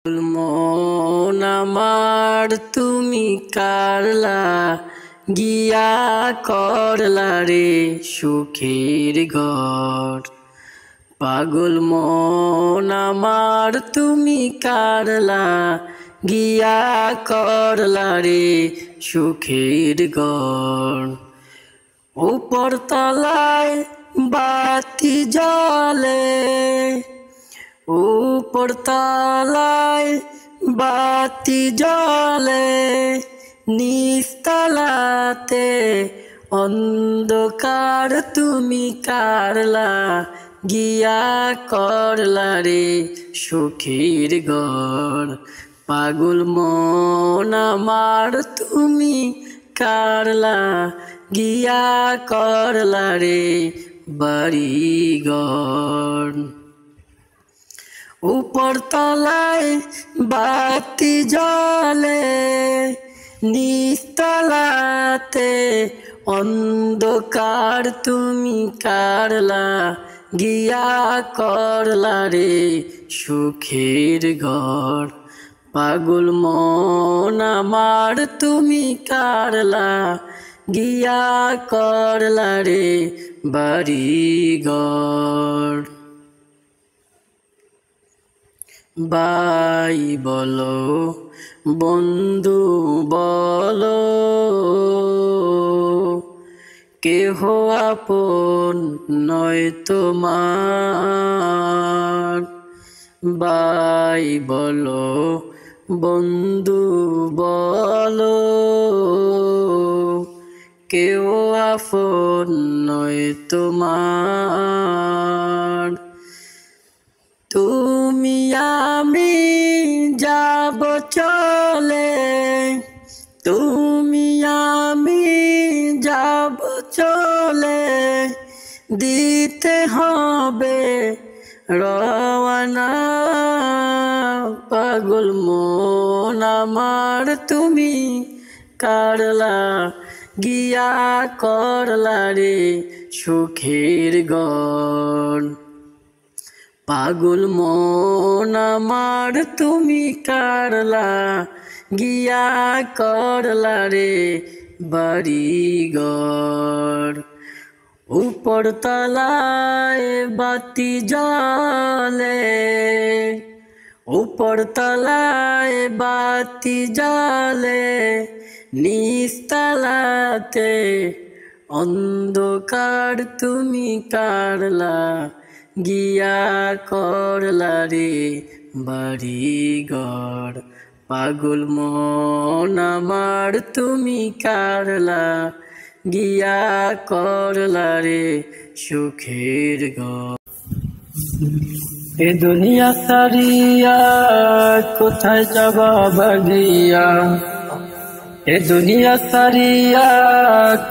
মন আমার তুমি কারলা গিয়া করলা রে সুখের ঘর। পাগল মন আমার তুমি কারলা গিয়া করলা রে সুখের ঘর। উপর তলায় বাতি জ্বলে, উপর তলায় বাতি জ্বলে, নিচতলাতে অন্ধকার তুমি কারলা গিয়া করলা রে সুখের ঘর। পাগল মন আমার তুমি কারলা গিয়া করলা রে বাড়ি ঘর। উপর তলায় বাতি জ্বলে, নিচতলাতে অন্ধকার তুমি কারলা গিয়া করলা রে সুখের ঘর। পাগল মন আমার তুমি কারলা গিয়া করলা রে বাড়ি ঘর। ভাই বলো বন্ধু বলো, কেহ আপন নয় তোমার। ভাই বলো বন্ধু বলো, কেহ আপন নয় তোমার। তুমি আমি যাব চলে, তুমি আমি যাব চলে, দিতে হবে রওয়ানা। পাগল মন আমার তুমি কারলা গিয়া করলা রে সুখের ঘর। পাগল মন আমার তুমি কারলা গিয়া করলা রে বাড়ি ঘর। উপর তলায় বাতি জ্বলে, উপর তলায় বাতি জ্বলে, নিচতলাতে অন্ধকার তুমি কারলা গিয়া করলা রে বাড়ি ঘর। পাগল মন আমার তুমি কারলা গিয়া করলা রে সুখের ঘর। এ দুনিয়া সারিয়া কোথায় যাবা ভাগিয়া, এ দুনিয়া সারিয়া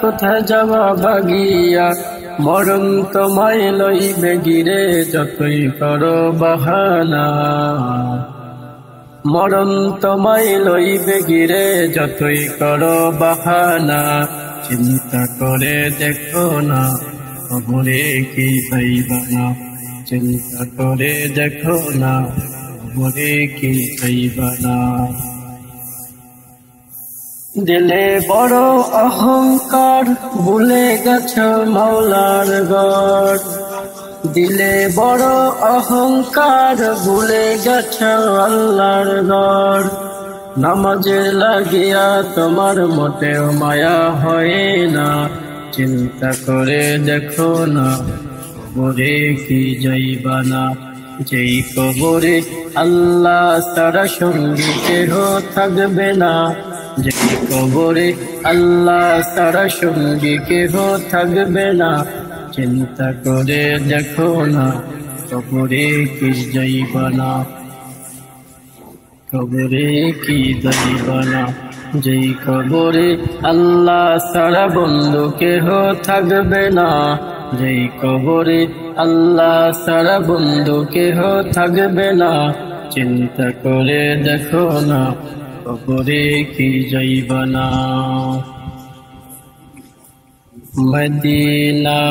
কোথায় যাবা ভাগিয়া, মরণ তোমায় লইবে গিরে যতই করো বাহানা। মরণ তোমায় লইবে গিরে যতই করো বাহানা। চিন্তা করে দেখো না কবরে কি পাইবা না, চিন্তা করে দেখো না কবরে কি পাইবা না। দিলে বড় অহংকার ভুলে গেছ মাওলার ঘর। দিলে বড় অহংকার ভুলে গেছ আল্লাহর ঘর। নামাজে লাগিয়া তোমার মোটেও মায়া হয় না, চিন্তা করে দেখো না কবরে কি যাইবা না। যেই কবরে আল্লাহ ছাড়া সঙ্গী কেহ থাকবে না, যেই কবরে আল্লাহ ছাড়া সঙ্গী কেহ থাকবে না, চিন্তা করে দেখো না কবরে কি যাইবা না, কবরে কি যাইবা না। যেই কবরে আল্লাহ ছাড়া বন্ধু কেহ থাকবে না, যেই কবরে আল্লাহ ছাড়া বন্ধু কেহ থাকবে না, চিন্তা করে দেখো না কবরে কি যাইবা না। মদিনা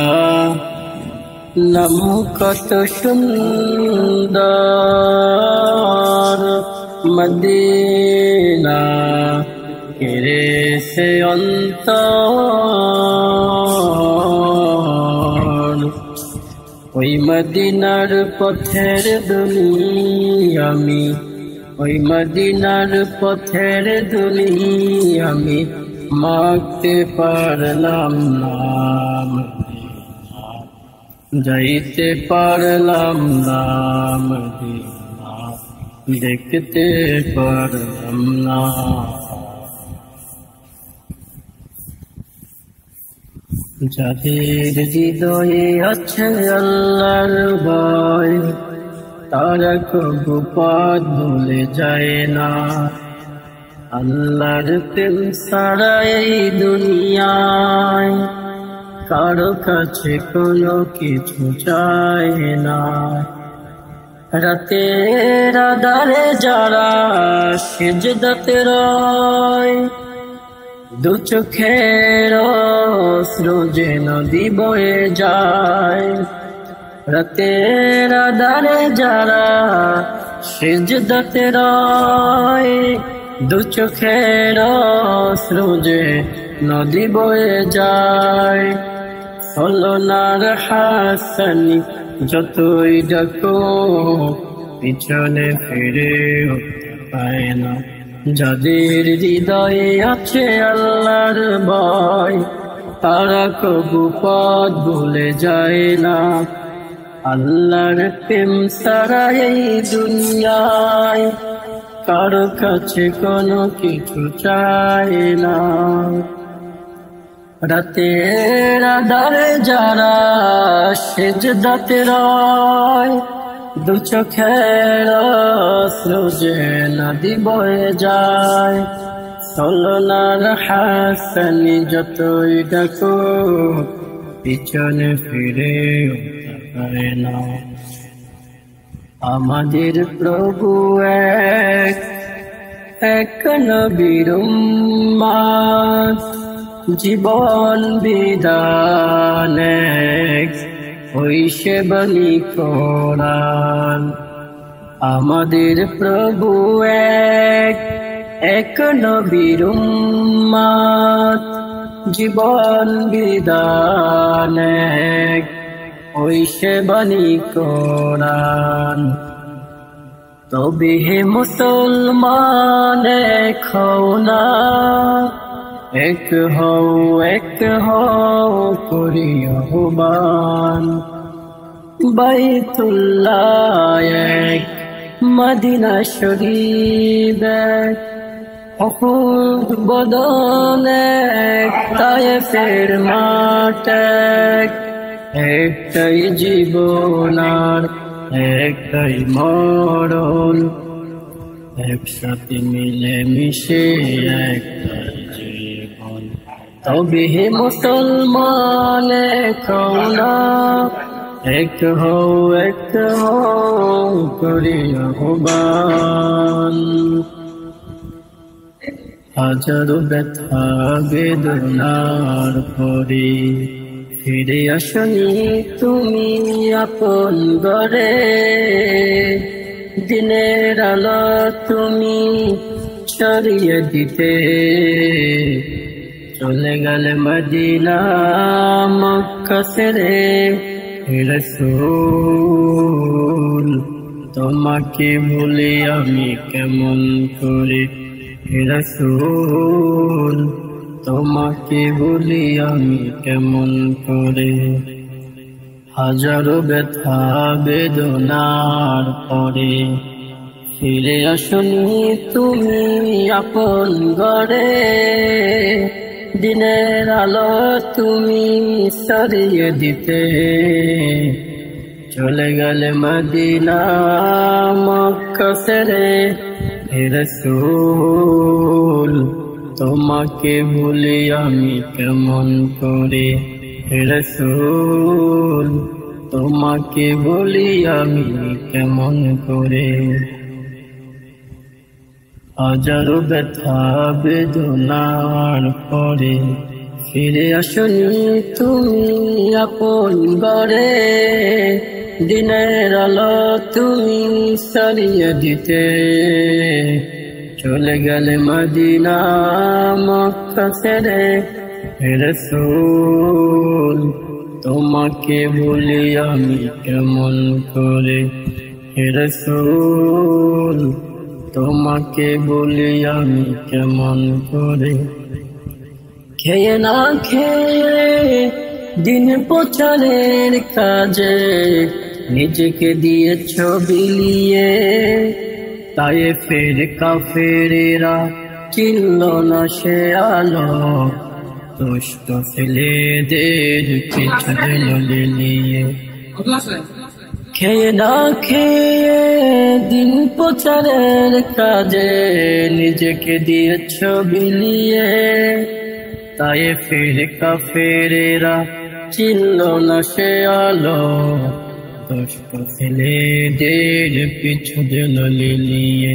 নাম কত সুন্দর, মদিনা কেড়েছে অন্তর। ওই মদিনার পথের ধুলি আমি, ওই মদিনার পথের ধুলি আমি মাখতে পারলাম না, যাইতে পারলাম না মদিনা, দেখতে পারলাম না। যাদের হৃদয়ে আছে আল্লাহর ভয়, তারা কবু পথ ভুলে যায় না। আল্লাহর প্রেম ছাড়া এই দুনিয়ায় কারো কাছে কোনো কিছু চায় না। রাতের আঁধারে যারা সিজদাতে রয়, দু চোখের অশ্রু যে নদী বয়ে যায়। রাতের আঁধারে যারা সিজদাতে রয়, দু চোখের অশ্রু যে নদী বয়ে যায়। ছলনার হাসানি যতই ডাকো পিছনে ফিরে পায় না। যাদের হৃদয়ে আছে আল্লাহর ভয়, তারা কবু পথ ভুলে যায় না। আল্লাহর প্রেম ছাড়া এই দুনিয়ায় কারো কাছে কোনো কিছু চায় না। রাতের আঁধারে যারা সিজদাতে রয়, দু চোখের অশ্রু যে নদী বয়ে যায়। ছলনার হাসানি যতই ডাকো পিছনে ফিরে পায় না। আমাদের প্রভু এক নবীর উম্মত, জীবন বিধান ওই সে বলি কোরআন। আমাদের প্রভু এক নবীর উম্মত, জীবন বিধান ওই সে বলি কোরআন। তবে হে মুসলমান এক হও না, এক হও করি আহ্বান। বাইতুল্লাহ এক, মদিনা শরীফ এক, উহুদ বদন এক, তায়েফের মাঠ এক। একটাই জীবন আর একটাই মরণ, একসাথে মিলে মিশে একটাই জীবন। তবে হে মুসলমান এক হও না, এক হও করি আহ্বান। হাজারো ব্যথা বেদনার পরে ফিরে আসনি তুমি আপন ঘরে। দিনের আলো তুমি ছড়িয়ে দিতে চলে গেলে মদিনা মক্কা ছেড়ে। রাসূল তোমাকে ভুলি আমি কেমন করে, রাসূল তোমাকে ভুলি আমি কেমন করে। হাজারো ব্যথা বেদনার পরে ফিরে আসনি তুমি আপন ঘরে। দিনের আলো তুমি ছড়িয়ে দিতে চলে গেলে মদিনা মক্কা ছেড়ে। রাসূল তোমাকে ভুলি আমি কেমন করে, রাসূল তোমাকে ভুলি আমি কেমন করে। হাজারো ব্যথা বেদনার পরে ফিরে আসনি তুমি আপন ঘরে। দিনের আলো তুমি ছড়িয়ে দিতে চলে গেলে মদিনা মক্কা ছেড়ে হে রাসূল তোমাকে ভুলি আমি কেমন করে হে রাসূল তোমাকে ভুলি আমি কেমন করে খেয়ে না খেয়ে দিন প্রচারের কাজে নিজেকে দিয়েছ বিলিয়ে তায়েফের কাফেরেরা চিনল না সে আলো দুষ্ট ছেলেদের পিছু দিল লিলিয়ে খেয়ে না খেয়ে দিন প্রচারের কাজে নিজেকে দিয়েছ বিলিয়ে তায়েফের কাফেরেরা চিনল না সে আলো দুষ্ট ছেলেদের পিছু দিল লিলিয়ে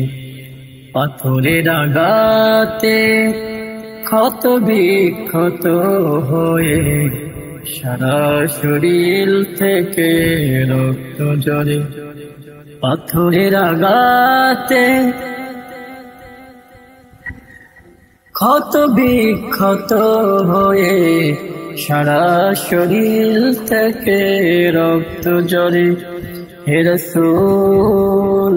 পাথরের আঘাতে ক্ষত বিক্ষত হয়ে সারা শরীর থেকে রক্ত ঝরে পাথরের আঘাতে ক্ষত বিক্ষত হয়ে সারা শরীর থেকে রক্ত ঝরে হে রাসূল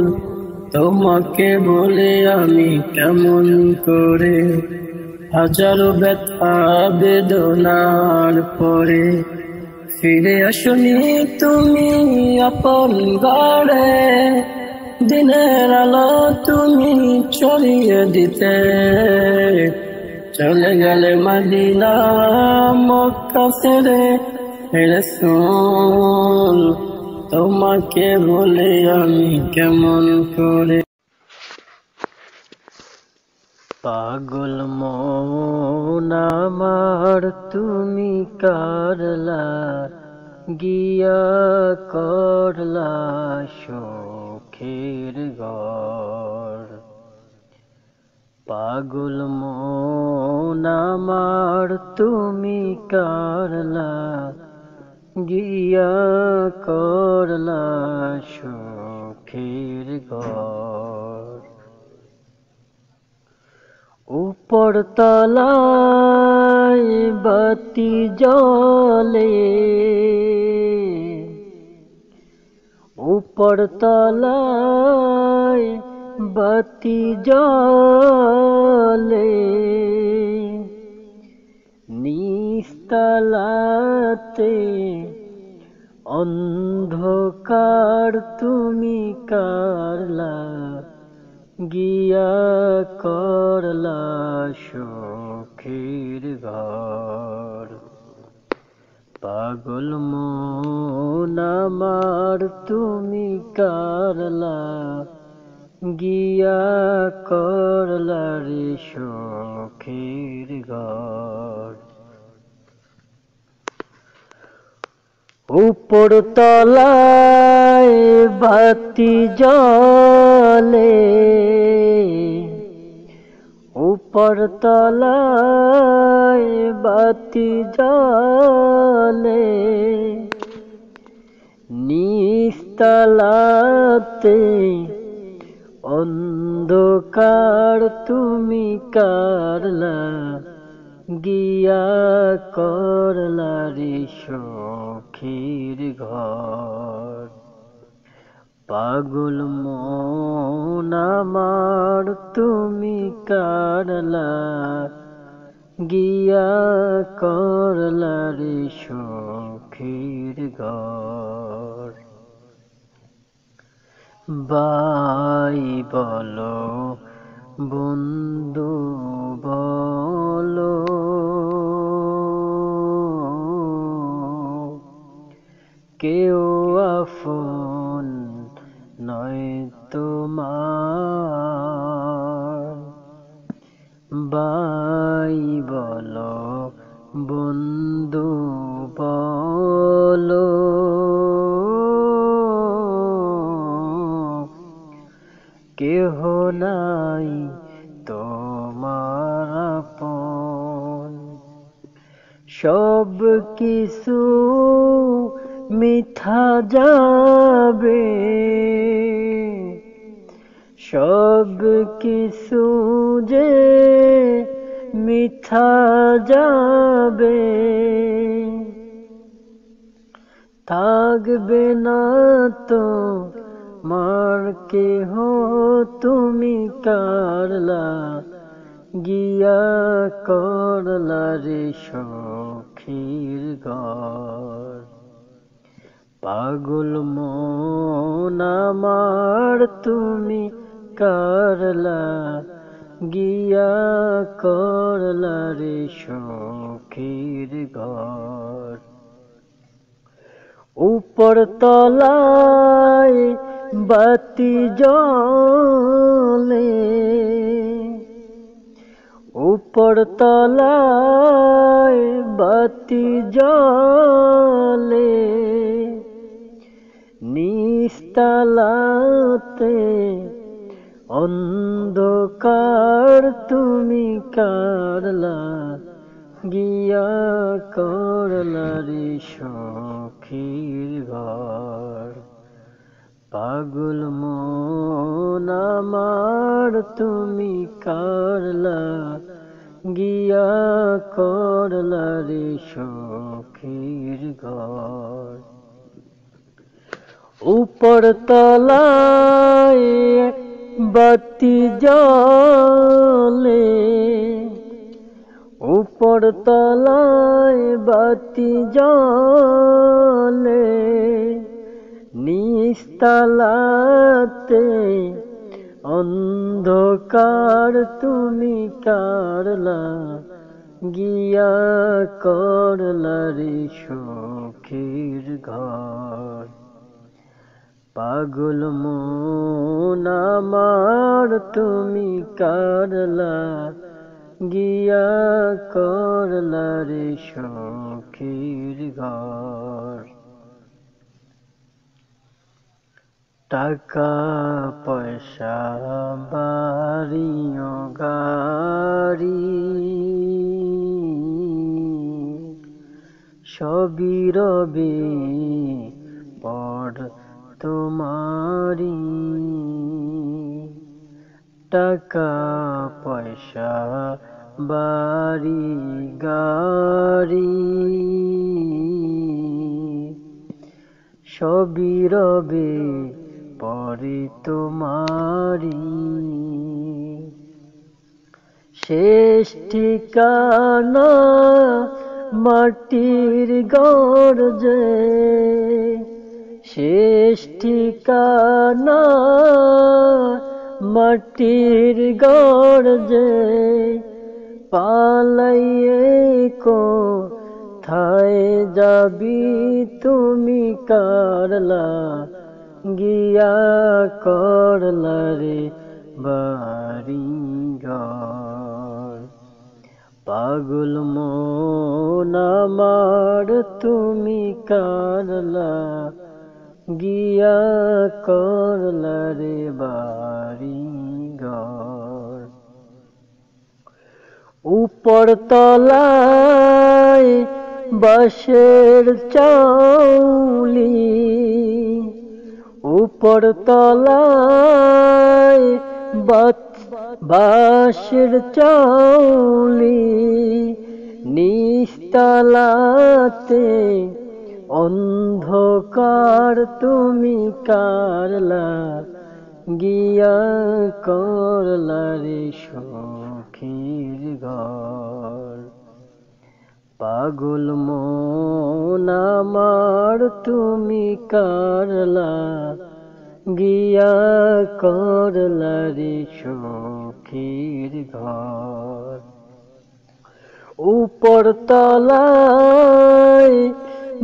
তোমাকে বলে আমি কেমন করে হাজারো ব্যথা বেদনার পরে ফিরে আসনি তুমি আপন ঘরে দিনের আলো তুমি ছড়িয়ে দিতে চলে গেলে মদিনা মক্কা ছেড়ে হে রাসূল তোমাকে বলে আমি কেমন করে পাগল মন আমার তুমি কারলা গিয়া করলা শোকের ঘর পাগল মন আমার তুমি কারলা গিয়া করলা শোকের ঘর উপর তলায় বাতি জ্বলে উপর তলায় বাতি জ্বলে নিস্তালাতে অন্ধকার তুমি কারলা গিয়া করলা শোকের ঘর পাগল মন আমার তুমি কারলা গিয়া করলা রে শোকের ঘর উপর তলায় বাতি জ্বলে উপর তলায় বাতি জ্বলে নিস্তালাতে অন্ধকার তুমি কারলা গিয়া করলা রে শোকের ঘর পাগল মন আমার তুমি কারলা গিয়া করলা রে শোকের ঘর ভাই বলো বন্ধু বলো কেউ আপন নয় তোমার ভাই বলো বন্ধু বলো কেহ নাই তোমার আপন সব কিছু মিথ্যা যাবে সব কিছু যে মিথ্যা যাবে, থাকবে না তো মার কেহ, তুমি কারলা গিয়া করলা রে সখীর ঘর। পাগল মন আমার তুমি কারলা গিয়া করলা রে সখীর ঘর। উপর তলায় বাতি জ্বলে, উপর তলায় বাতি জ্বলে, নিস্তালাতে অন্ধকার তুমি কারলা গিয়া করলা রে সখীর ঘর। পাগল মন আমার তুমি কারলা গিয়া করলা রে সখীর ঘর। উপর তলায় বাতি জ্বলে, উপর তলায় বাতি জ্বলে, নিস্তালাতে অন্ধকার তুমি কারলা গিয়া করলা রে সখীর ঘর। পাগল মন আমার তুমি কারলা গিয়া করলা রে সখীর ঘর। টাকা পয়সা বাড়ি ও গাড়ি সবই রবে পর তোমারি। টাকা পয়সা বাড়ি গাড়ি সবই রবে পরে তোমারি। শেষ ঠিকানা মাটির গর্জে, শেষ ঠিকানা মাটির গর্জে, পালাইয়ে কোথায় যাবি তুমি কারলা গিয়া করলা রে বাড়ি ঘর। পাগল মন আমার তুমি কারলা গিয়া করলা রে বাড়ি ঘর। উপর তলায় বাঁশের চাউলি, উপর তলায় বাঁশের চাউলি, নিস্তালাতে অন্ধকার তুমি কারলা গিয়া করলা রে সখীর ঘর। পাগল মন আমার তুমি কারলা গিয়া করলা রে সখীর ঘর। উপর তলায়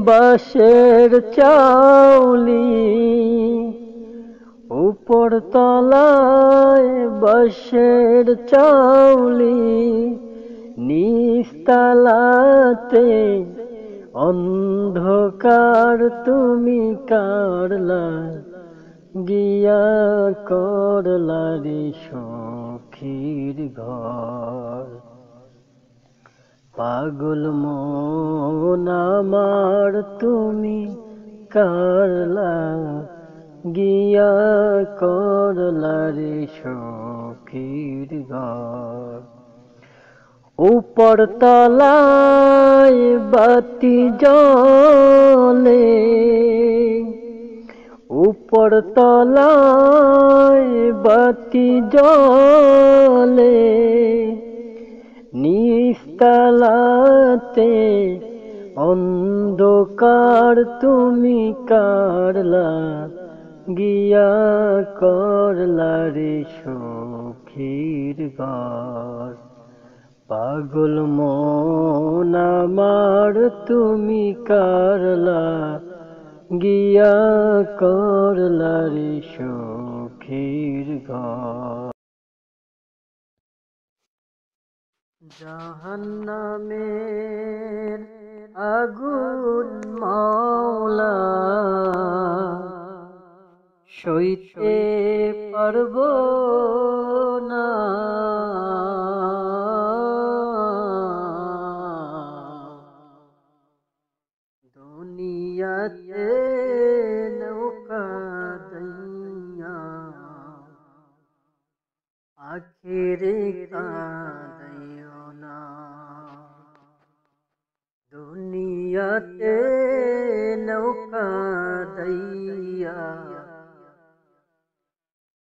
বাঁশের চাউলি, উপর তলায় বাঁশের চাউলি, নিস্তালাতে অন্ধকার তুমি কারলা গিয়া করলা রে সখীর ঘর। পাগল মন আমার তুমি কারলা গিয়া করলারে সখীর ঘর উপর তলায় বাতি জ্বলে উপর তলায় বাতি জ্বলে নিস্তালাতে অন্ধকার তুমি কারলা গিয়া করলা রে সখীর ঘর পাগল মন আমার তুমি কারলা গিয়া করলা রে সখীর ঘর জাহান্নামের আগুন মাওলা সইতে পারব না দুনিয়াতে নৌকা দইয়া আখেরে কাঁদিও না দুনিয়াতে নৌকা দইয়া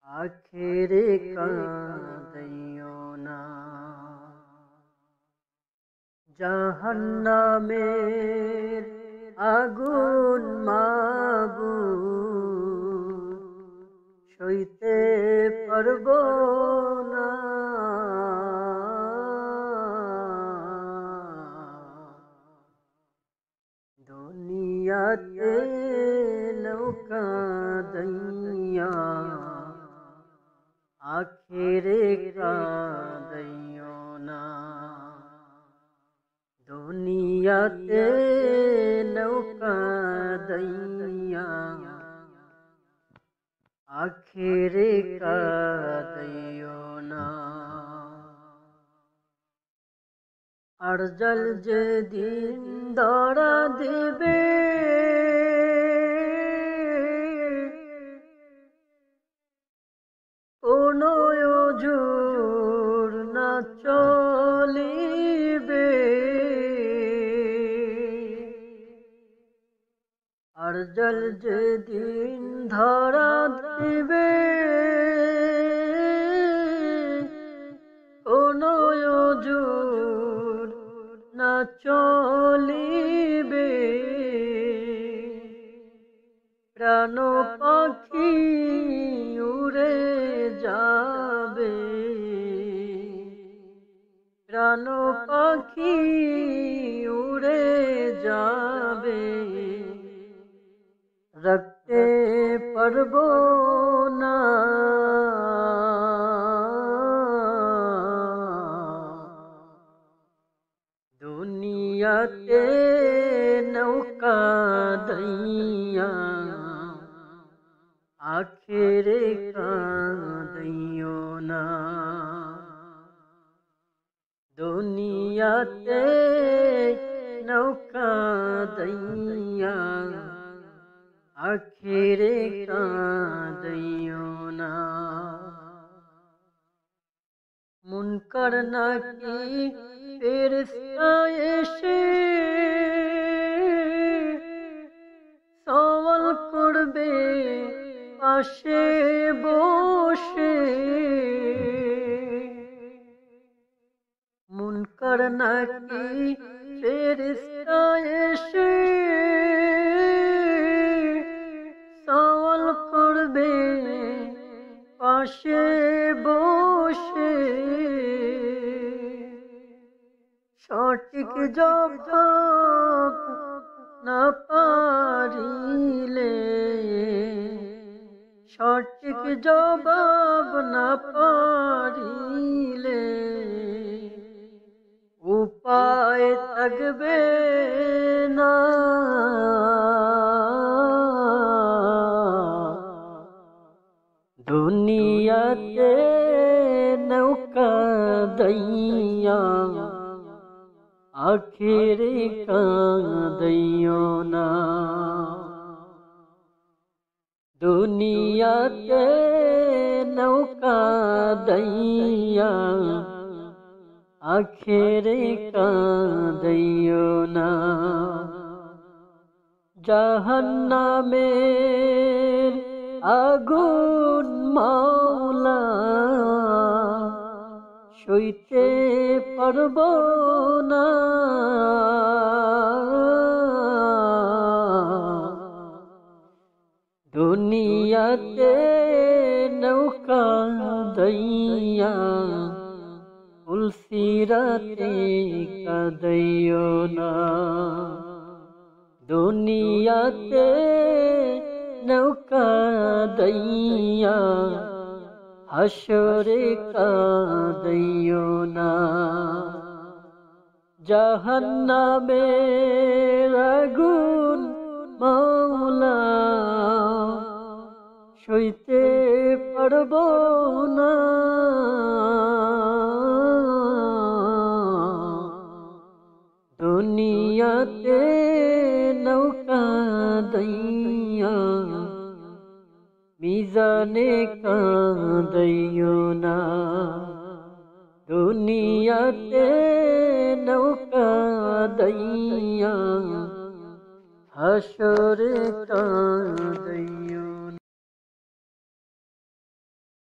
আখেরে কাঁদিও না জাহান্নামের আগুন মাবুদ সইতে পারব না দুনিয়াতে নৌকা দইয়া আখেরে কাঁদিও না দুনিয়াতে নৌকা দইয়া আখেরে কাঁদিও না আর জল যেদিন ধরা দিবে কোনো ওজোর না চলিবে আর জল যেদিন ধরা দিবে কোনো ওজোর না চলিবে প্রাণ পাখি উড়ে যাবে প্রাণ পাখি উড়ে যাবে রাখতে পারব না দুনিয়াতে নৌকা দইয়া আখেরে কাঁদিও না দুনিয়াতে নৌকা দইয়া আখেরে কাঁদিও না মুনকার নাকি ফেরেশতা এসে সওয়াল করবে পাশে বসে মুনকার নাকি ফেরেশতা এসে সওয়াল করবে পাশে বসে সঠিক জবাব না পারিলে সঠিক জবাব না পারিলে উপায় থাকবে না দুনিয়াতে নৌকা দইয়া আখেরে কাঁদিও না দুনিয়াতে নৌকা দইয়া আখেরে কাঁদিও না জাহান্নামের আগুন মাওলা সইতে পারব না দুনিয়াতে নৌকা দইয়া উলসিরাতে কাঁদিও না দুনিয়াতে নৌকা দইয়া হাসরে কাঁদিও না জাহান্নামের আগুন মাওলা সইতে পারব না দুনিয়াতে নৌকা দইয়া মিজানে কাঁদিও না দুনিয়াতে নৌকা দইয়া হাসরে কাঁদিও